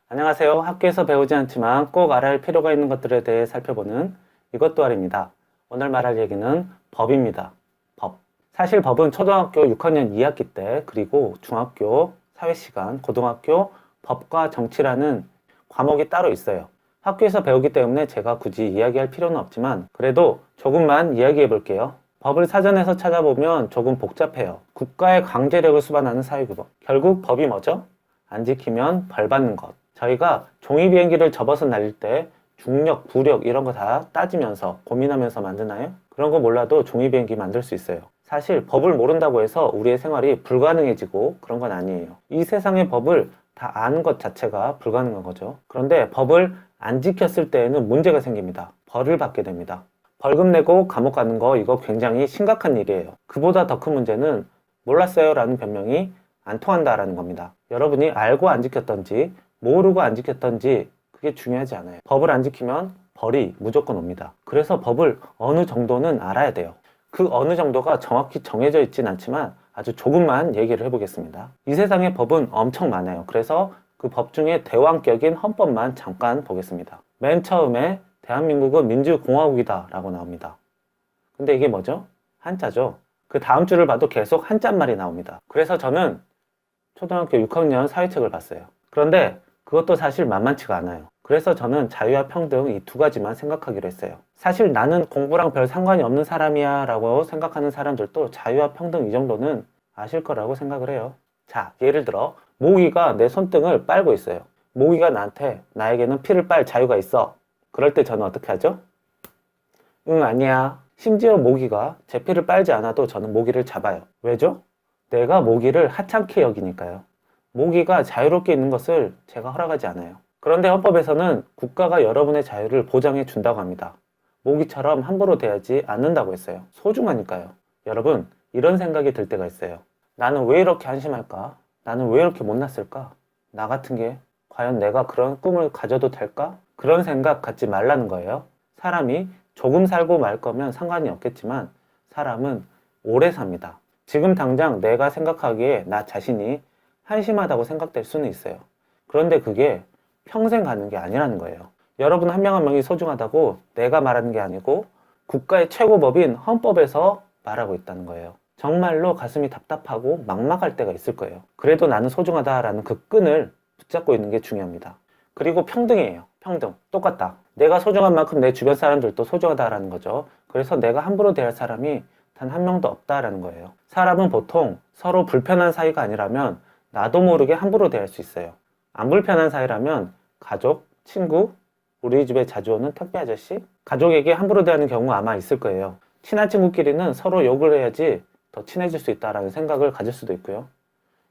안녕하세요. 학교에서 배우지 않지만 꼭 알아야 할 필요가 있는 것들에 대해 살펴보는 이것도 알입니다. 오늘 말할 얘기는 법입니다. 법. 사실 법은 초등학교 6학년 2학기 때 그리고 중학교 사회시간, 고등학교 법과 정치라는 과목이 따로 있어요. 학교에서 배우기 때문에 제가 굳이 이야기할 필요는 없지만 그래도 조금만 이야기해 볼게요. 법을 사전에서 찾아보면 조금 복잡해요. 국가의 강제력을 수반하는 사회규범. 결국 법이 뭐죠? 안 지키면 벌 받는 것. 저희가 종이 비행기를 접어서 날릴 때 중력, 부력 이런 거 다 따지면서 고민하면서 만드나요? 그런 거 몰라도 종이 비행기 만들 수 있어요. 사실 법을 모른다고 해서 우리의 생활이 불가능해지고 그런 건 아니에요. 이 세상의 법을 다 아는 것 자체가 불가능한 거죠. 그런데 법을 안 지켰을 때에는 문제가 생깁니다. 벌을 받게 됩니다. 벌금 내고 감옥 가는 거 이거 굉장히 심각한 일이에요. 그보다 더 큰 문제는 몰랐어요 라는 변명이 안 통한다라는 겁니다. 여러분이 알고 안 지켰던지 모르고 안 지켰던지 그게 중요하지 않아요. 법을 안 지키면 벌이 무조건 옵니다. 그래서 법을 어느 정도는 알아야 돼요. 그 어느 정도가 정확히 정해져 있진 않지만 아주 조금만 얘기를 해보겠습니다. 이 세상에 법은 엄청 많아요. 그래서 그 법 중에 대왕격인 헌법만 잠깐 보겠습니다. 맨 처음에 대한민국은 민주공화국이다 라고 나옵니다. 근데 이게 뭐죠? 한자죠. 그 다음 줄을 봐도 계속 한자말이 나옵니다. 그래서 저는 초등학교 6학년 사회책을 봤어요. 그런데 그것도 사실 만만치가 않아요. 그래서 저는 자유와 평등 이 두 가지만 생각하기로 했어요. 사실 나는 공부랑 별 상관이 없는 사람이야 라고 생각하는 사람들도 자유와 평등 이 정도는 아실 거라고 생각을 해요. 자, 예를 들어 모기가 내 손등을 빨고 있어요. 모기가 나에게는 피를 빨 자유가 있어. 그럴 때 저는 어떻게 하죠? 응, 아니야. 심지어 모기가 제 피를 빨지 않아도 저는 모기를 잡아요. 왜죠? 내가 모기를 하찮게 여기니까요. 모기가 자유롭게 있는 것을 제가 허락하지 않아요. 그런데 헌법에서는 국가가 여러분의 자유를 보장해 준다고 합니다. 모기처럼 함부로 대하지 않는다고 했어요. 소중하니까요. 여러분, 이런 생각이 들 때가 있어요. 나는 왜 이렇게 한심할까? 나는 왜 이렇게 못났을까? 나 같은 게 과연 내가 그런 꿈을 가져도 될까? 그런 생각 갖지 말라는 거예요. 사람이 조금 살고 말 거면 상관이 없겠지만 사람은 오래 삽니다. 지금 당장 내가 생각하기에 나 자신이 한심하다고 생각될 수는 있어요. 그런데 그게 평생 가는 게 아니라는 거예요. 여러분 한 명 한 명이 소중하다고 내가 말하는 게 아니고 국가의 최고법인 헌법에서 말하고 있다는 거예요. 정말로 가슴이 답답하고 막막할 때가 있을 거예요. 그래도 나는 소중하다라는 그 끈을 붙잡고 있는 게 중요합니다. 그리고 평등이에요. 평등. 똑같다. 내가 소중한 만큼 내 주변 사람들도 소중하다라는 거죠. 그래서 내가 함부로 대할 사람이 단 한 명도 없다라는 거예요. 사람은 보통 서로 불편한 사이가 아니라면 나도 모르게 함부로 대할 수 있어요. 안 불편한 사이라면 가족, 친구, 우리 집에 자주 오는 택배 아저씨, 가족에게 함부로 대하는 경우 아마 있을 거예요. 친한 친구끼리는 서로 욕을 해야지 더 친해질 수 있다라는 생각을 가질 수도 있고요.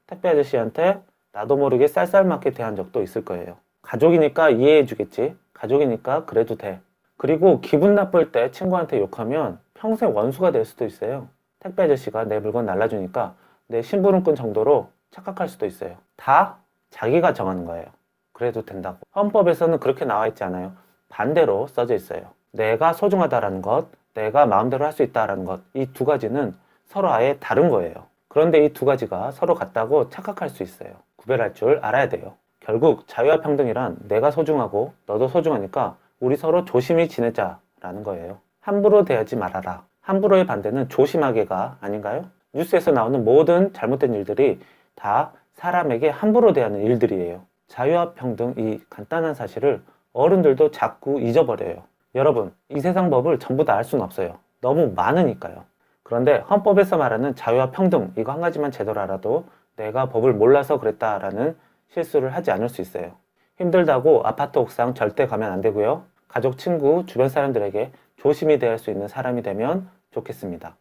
택배 아저씨한테 나도 모르게 쌀쌀맞게 대한 적도 있을 거예요. 가족이니까 이해해 주겠지. 가족이니까 그래도 돼. 그리고 기분 나쁠 때 친구한테 욕하면 평생 원수가 될 수도 있어요. 택배 아저씨가 내 물건 날라주니까 내 심부름꾼 정도로 착각할 수도 있어요. 다 자기가 정하는 거예요. 그래도 된다고. 헌법에서는 그렇게 나와 있지 않아요. 반대로 써져 있어요. 내가 소중하다라는 것, 내가 마음대로 할 수 있다라는 것, 이 두 가지는 서로 아예 다른 거예요. 그런데 이 두 가지가 서로 같다고 착각할 수 있어요. 구별할 줄 알아야 돼요. 결국 자유와 평등이란 내가 소중하고 너도 소중하니까 우리 서로 조심히 지내자라는 거예요. 함부로 대하지 말아라. 함부로의 반대는 조심하게가 아닌가요? 뉴스에서 나오는 모든 잘못된 일들이 다 사람에게 함부로 대하는 일들이에요. 자유와 평등 이 간단한 사실을 어른들도 자꾸 잊어버려요. 여러분, 이 세상 법을 전부 다 알 수는 없어요. 너무 많으니까요. 그런데 헌법에서 말하는 자유와 평등 이거 한 가지만 제대로 알아도 내가 법을 몰라서 그랬다라는 실수를 하지 않을 수 있어요. 힘들다고 아파트 옥상 절대 가면 안 되고요. 가족, 친구, 주변 사람들에게 조심히 대할 수 있는 사람이 되면 좋겠습니다.